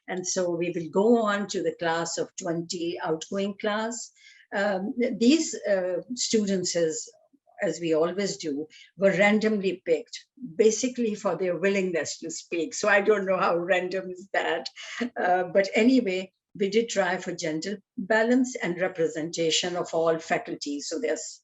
And so we will go on to the class of 20 outgoing class. These students, as we always do, were randomly picked, basically for their willingness to speak. So I don't know how random is that. But anyway, we did try for gender balance and representation of all faculties. So there's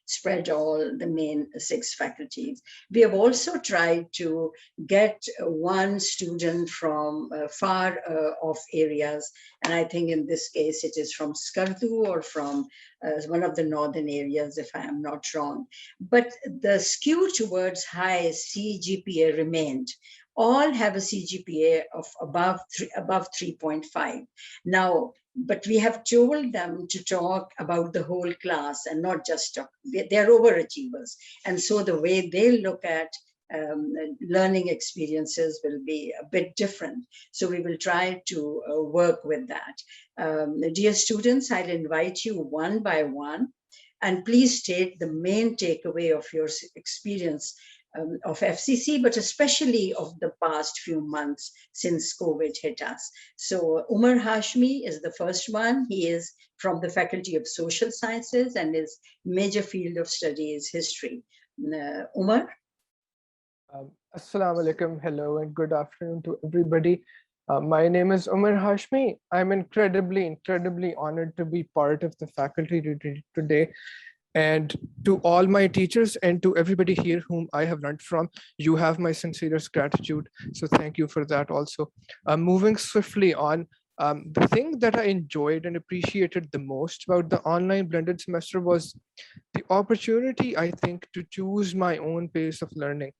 spread all the main 6 faculties. We have also tried to get one student from far off areas. And I think in this case, it is from Skardu or from one of the northern areas, if I am not wrong. But the skew towards high CGPA remained. All have a CGPA of above 3.5. Now, but we have told them to talk about the whole class and not just talk. They're overachievers. And so the way they look at learning experiences will be a bit different. So we will try to work with that. Dear students, I'll invite you one by one, and please state the main takeaway of your experience of FCC, but especially of the past few months since COVID hit us. So Umar Hashmi is the first one. He is from the Faculty of Social Sciences and his major field of study is history. Umar? Assalamu alaikum, hello and good afternoon to everybody. My name is Umar Hashmi. I'm incredibly honored to be part of the faculty today. And to all my teachers and to everybody here whom I have learned from, you have my sincerest gratitude. So thank you for that also. Moving swiftly on, the thing that I enjoyed and appreciated the most about the online blended semester was the opportunity, I think, to choose my own pace of learning.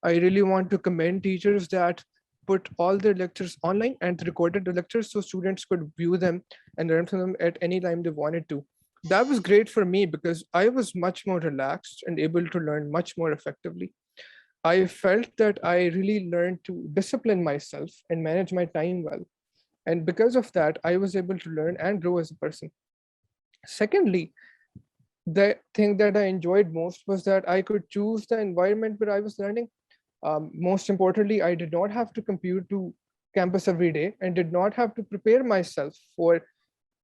I really want to commend teachers that put all their lectures online and recorded the lectures so students could view them and learn from them at any time they wanted to. That was great for me because I was much more relaxed and able to learn much more effectively. I felt that I really learned to discipline myself and manage my time well. And because of that, I was able to learn and grow as a person. Secondly, the thing that I enjoyed most was that I could choose the environment where I was learning. Most importantly, I did not have to commute to campus every day and did not have to prepare myself for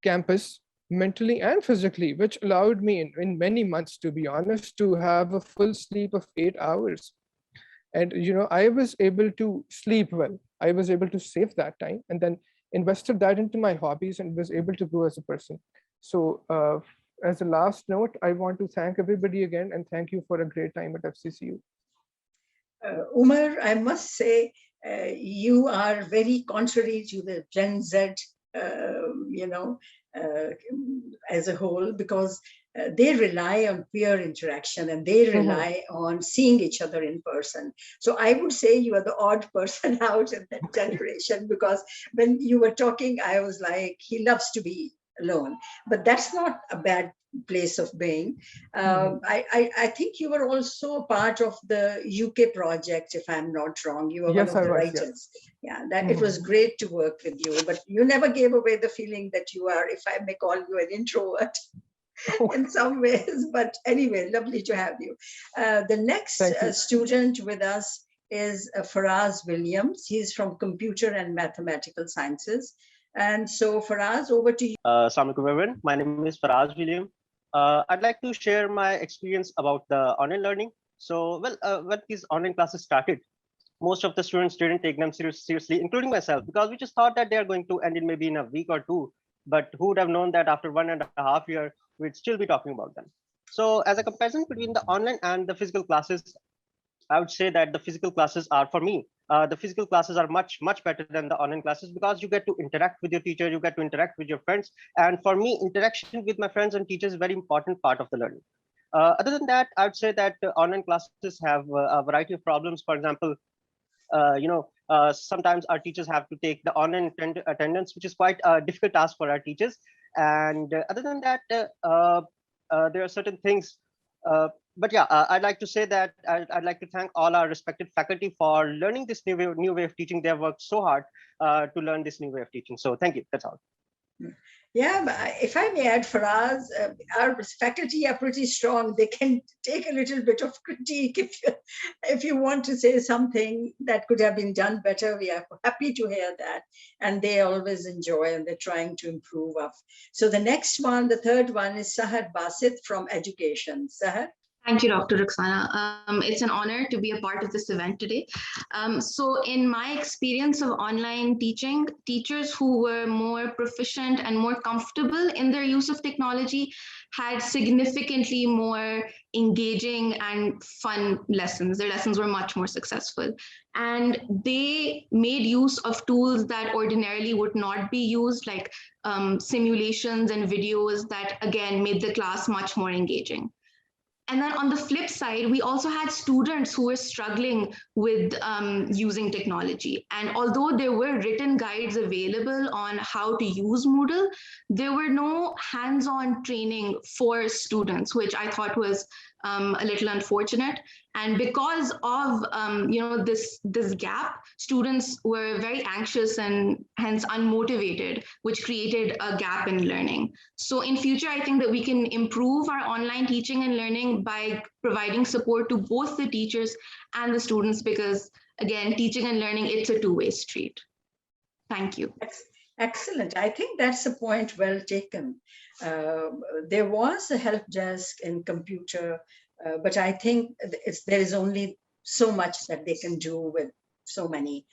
campus mentally and physically, which allowed me in many months, to be honest, to have a full sleep of 8 hours. And I was able to sleep well. I was able to save that time and then invested that into my hobbies and was able to grow as a person. So as a last note, I want to thank everybody again and thank you for a great time at FCCU. Umar, I must say, you are very contrary to the Gen Z, as a whole, because they rely on peer interaction and they rely on seeing each other in person. So I would say you are the odd person out in that generation, because when you were talking, I was like, he loves to be alone. But that's not a bad place of being. I think you were also part of the UK project, if I'm not wrong. You were one of the writers. Yeah, that it was great to work with you, but you never gave away the feeling that you are, if I may call you, an introvert in some ways. But anyway, lovely to have you. The next student with us is Faraz Williams. He's from Computer and Mathematical Sciences. And so Faraz, over to you. Assalamu alaikum everyone. My name is Faraz William. I'd like to share my experience about the online learning. So, when these online classes started, most of the students didn't take them seriously, including myself, because we just thought that they are going to end in maybe in a week or two. But who would have known that after 1.5 years, we'd still be talking about them. So as a comparison between the online and the physical classes, I would say that the physical classes are, for me, the physical classes are much better than the online classes, because you get to interact with your teacher, you get to interact with your friends. And for me, interaction with my friends and teachers is a very important part of the learning. Other than that, I would say that online classes have a variety of problems. For example, sometimes our teachers have to take the online attendance, which is quite a difficult task for our teachers. And other than that, there are certain things. But yeah, I'd like to say that I'd like to thank all our respected faculty for learning this new way of teaching. They have worked so hard to learn this new way of teaching. So thank you. That's all. Yeah, but if I may add, Faraz, our faculty are pretty strong. They can take a little bit of critique if you want to say something that could have been done better. We are happy to hear that, and they always enjoy and they're trying to improve. So the next one, the third one, is Sahar Basit from Education. Sahar. Thank you, Dr. Ruxana. It's an honor to be a part of this event today. So in my experience of online teaching, teachers who were more proficient and more comfortable in their use of technology had significantly more engaging and fun lessons. Their lessons were much more successful. And they made use of tools that ordinarily would not be used, like simulations and videos that, again, made the class much more engaging. And then on the flip side, we also had students who were struggling with using technology. And although there were written guides available on how to use Moodle, there were no hands-on training for students, which I thought was a little unfortunate. And because of this gap, students were very anxious and hence unmotivated, which created a gap in learning. So in future, I think that we can improve our online teaching and learning by providing support to both the teachers and the students, because again, teaching and learning, it's a two-way street. Thank you. Excellent. I think that's a point well taken. There was a help desk in computer, but I think there is only so much that they can do with so many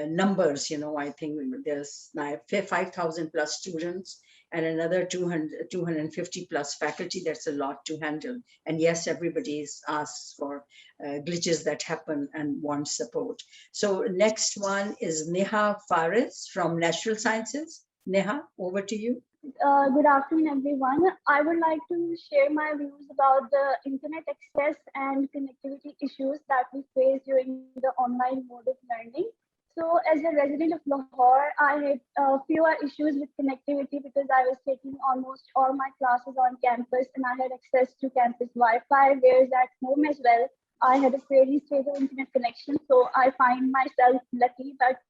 numbers. I think there's now 5,000 plus students and another 250 plus faculty. That's a lot to handle. And yes, everybody's asked for glitches that happen and wants support. So next one is Neha Faris from Natural Sciences. Neha, over to you. Good afternoon, everyone. I would like to share my views about the internet access and connectivity issues that we face during the online mode of learning. So as a resident of Lahore, I had fewer issues with connectivity because I was taking almost all my classes on campus and I had access to campus Wi-Fi, whereas at home as well, I had a fairly stable internet connection. So I find myself lucky that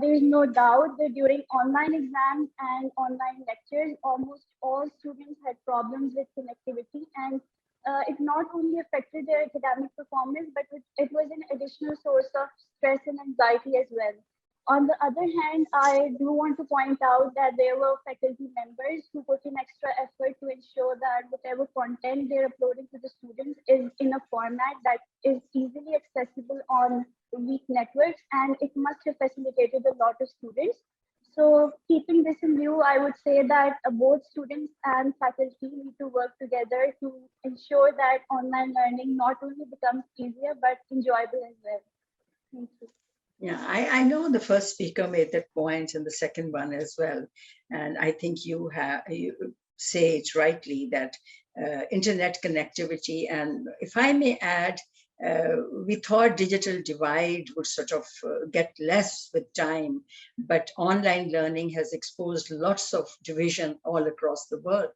there is no doubt that during online exams and online lectures, almost all students had problems with connectivity, and it not only affected their academic performance, but it was an additional source of stress and anxiety as well. On the other hand, I do want to point out that there were faculty members who put in extra effort to ensure that whatever content they're uploading to the students is in a format that is easily accessible on weak networks, and it must have facilitated a lot of students. So keeping this in view, I would say that both students and faculty need to work together to ensure that online learning not only becomes easier, but enjoyable as well. Thank you. Yeah, I know the first speaker made that point and the second one as well. And I think you say it rightly that internet connectivity, and if I may add, we thought digital divide would sort of get less with time, but online learning has exposed lots of division all across the world.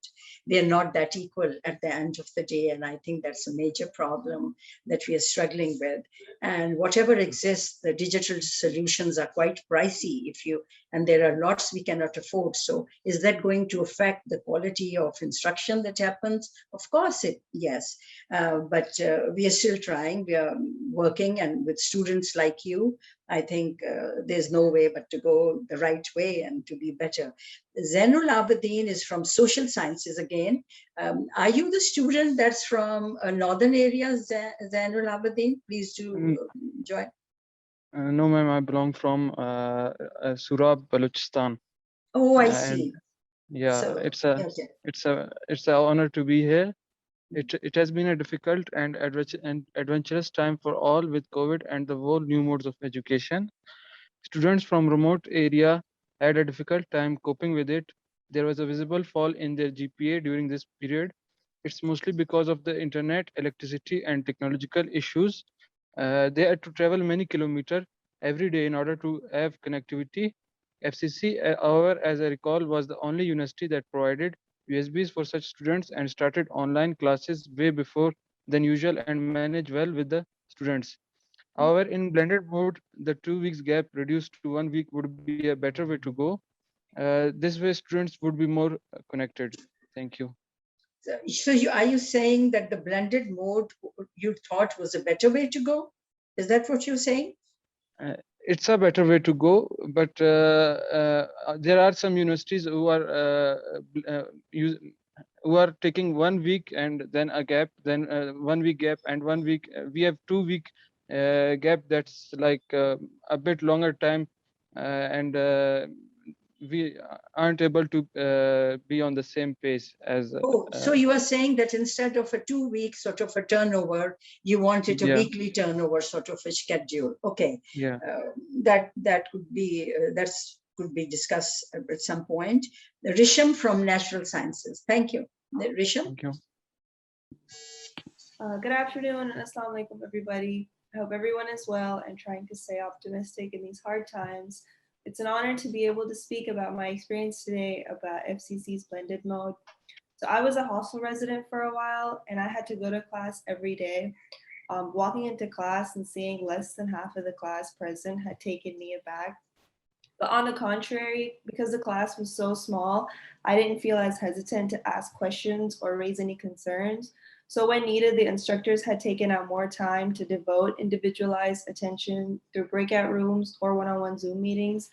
They're not that equal at the end of the day, and I think that's a major problem that we are struggling with. And whatever exists, the digital solutions are quite pricey and there are lots we cannot afford. So is that going to affect the quality of instruction that happens? Of course, yes, but we are still trying. We are working, and with students like you, I think there's no way but to go the right way and to be better. Zainul Abedin is from Social Sciences again. Are you the student that's from northern areas, Zainul Abedin? Please do join. No, ma'am, I belong from Surab, Balochistan. Oh, I see. Yeah, So, it's okay. an honor to be here. It has been a difficult and adventurous time for all with COVID and the whole new modes of education. Students from remote area had a difficult time coping with it. There was a visible fall in their GPA during this period. It's mostly because of the internet, electricity, and technological issues. They had to travel many kilometers every day in order to have connectivity. FCC, however, as I recall, was the only university that provided USBs for such students and started online classes way before than usual and managed well with the students. However, in blended mode, the 2 weeks gap reduced to 1 week would be a better way to go. This way, students would be more connected. Thank you. So are you saying that the blended mode you thought was a better way to go? Is that what you're saying? It's a better way to go, but there are some universities who are taking 1 week and then a gap, then 1 week gap and 1 week. We have 2 week gap. That's like a bit longer time, and we aren't able to be on the same pace as. So you are saying that instead of a 2 week sort of a turnover, you wanted a Yeah. weekly turnover sort of a schedule. Okay. Yeah. That could be could be discussed at some point. Risham from Natural Sciences. Thank you. Risham. Thank you. Good afternoon and assalamu alaikum, everybody. I hope everyone is well and trying to stay optimistic in these hard times. It's an honor to be able to speak about my experience today about FCC's blended mode. So I was a hostel resident for a while and I had to go to class every day. Walking into class and seeing less than half of the class present had taken me aback. But on the contrary, because the class was so small, I didn't feel as hesitant to ask questions or raise any concerns. So when needed, the instructors had taken out more time to devote individualized attention through breakout rooms or one-on-one Zoom meetings.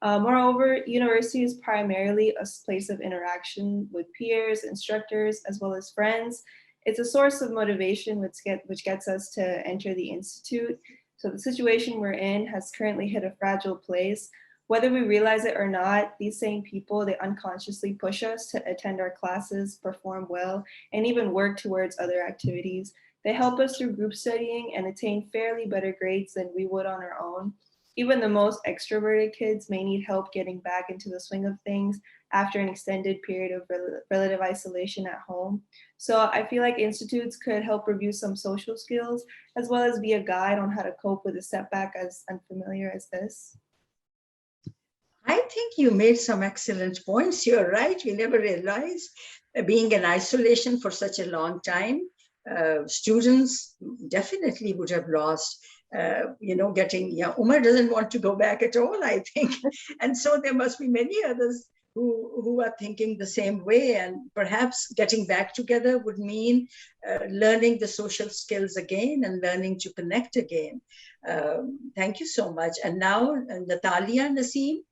Moreover, university is primarily a place of interaction with peers, instructors, as well as friends. It's a source of motivation which gets us to enter the institute. So the situation we're in has currently hit a fragile place. Whether we realize it or not, these same people, they unconsciously push us to attend our classes, perform well, and even work towards other activities. They help us through group studying and attain fairly better grades than we would on our own. Even the most extroverted kids may need help getting back into the swing of things after an extended period of relative isolation at home. So I feel like institutes could help review some social skills, as well as be a guide on how to cope with a setback as unfamiliar as this. I think you made some excellent points. You're right. We never realized being in isolation for such a long time, students definitely would have lost, Umar doesn't want to go back at all, I think. And so there must be many others who are thinking the same way, and perhaps getting back together would mean learning the social skills again and learning to connect again. Thank you so much. And now Natalia Naseem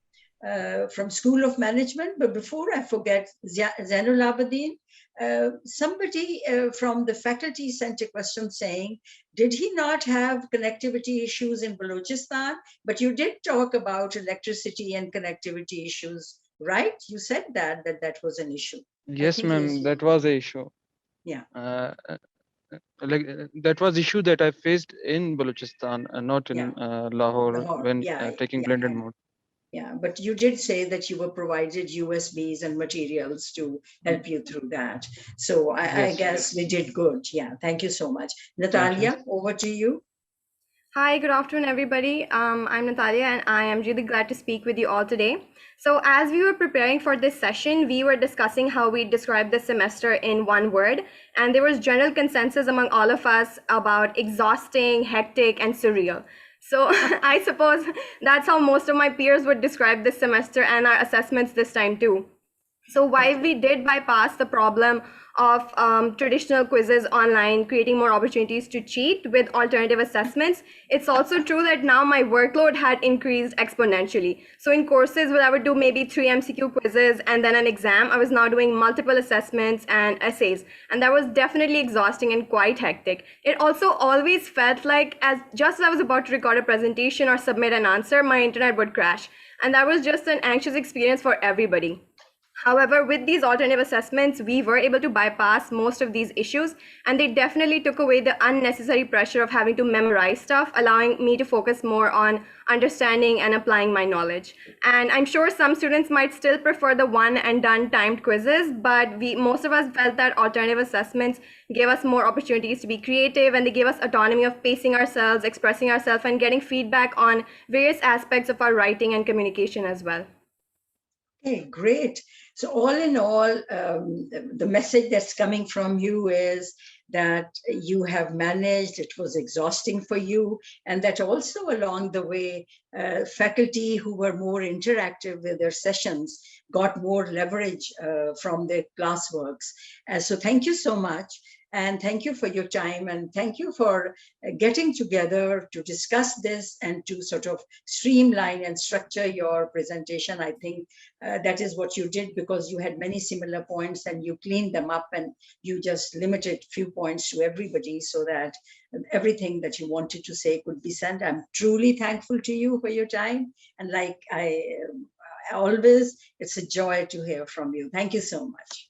from School of Management. But before I forget, Zainul Abidin, somebody from the faculty sent a question saying, did he not have connectivity issues in Balochistan? But you did talk about electricity and connectivity issues, right? You said that was an issue. Yes, ma'am, that was an issue. Yeah. That was issue that I faced in Balochistan, not in Lahore when taking blended mode. Yeah, but you did say that you were provided USBs and materials to help you through that. So I guess we did good. Yeah, thank you so much. Natalia, over to you. Hi, good afternoon, everybody. I'm Natalia, and I am really glad to speak with you all today. So as we were preparing for this session, we were discussing how we describe this semester in one word, and there was general consensus among all of us about exhausting, hectic, and surreal. So I suppose that's how most of my peers would describe this semester and our assessments this time too. So while we did bypass the problem of traditional quizzes online, creating more opportunities to cheat with alternative assessments, it's also true that now my workload had increased exponentially. So in courses where I would do maybe 3 MCQ quizzes and then an exam, I was now doing multiple assessments and essays. And that was definitely exhausting and quite hectic. It also always felt like just as I was about to record a presentation or submit an answer, my internet would crash. And that was just an anxious experience for everybody. However, with these alternative assessments, we were able to bypass most of these issues, and they definitely took away the unnecessary pressure of having to memorize stuff, allowing me to focus more on understanding and applying my knowledge. And I'm sure some students might still prefer the one and done timed quizzes, but most of us felt that alternative assessments gave us more opportunities to be creative, and they gave us autonomy of pacing ourselves, expressing ourselves, and getting feedback on various aspects of our writing and communication as well. Okay, great. So all in all, the message that's coming from you is that you have managed, it was exhausting for you, and that also along the way, faculty who were more interactive with their sessions got more leverage from their classworks. So thank you so much. And thank you for your time, and thank you for getting together to discuss this and to sort of streamline and structure your presentation. I think that is what you did, because you had many similar points and you cleaned them up and you just limited few points to everybody so that everything that you wanted to say could be sent. I'm truly thankful to you for your time. And like I always, it's a joy to hear from you. Thank you so much.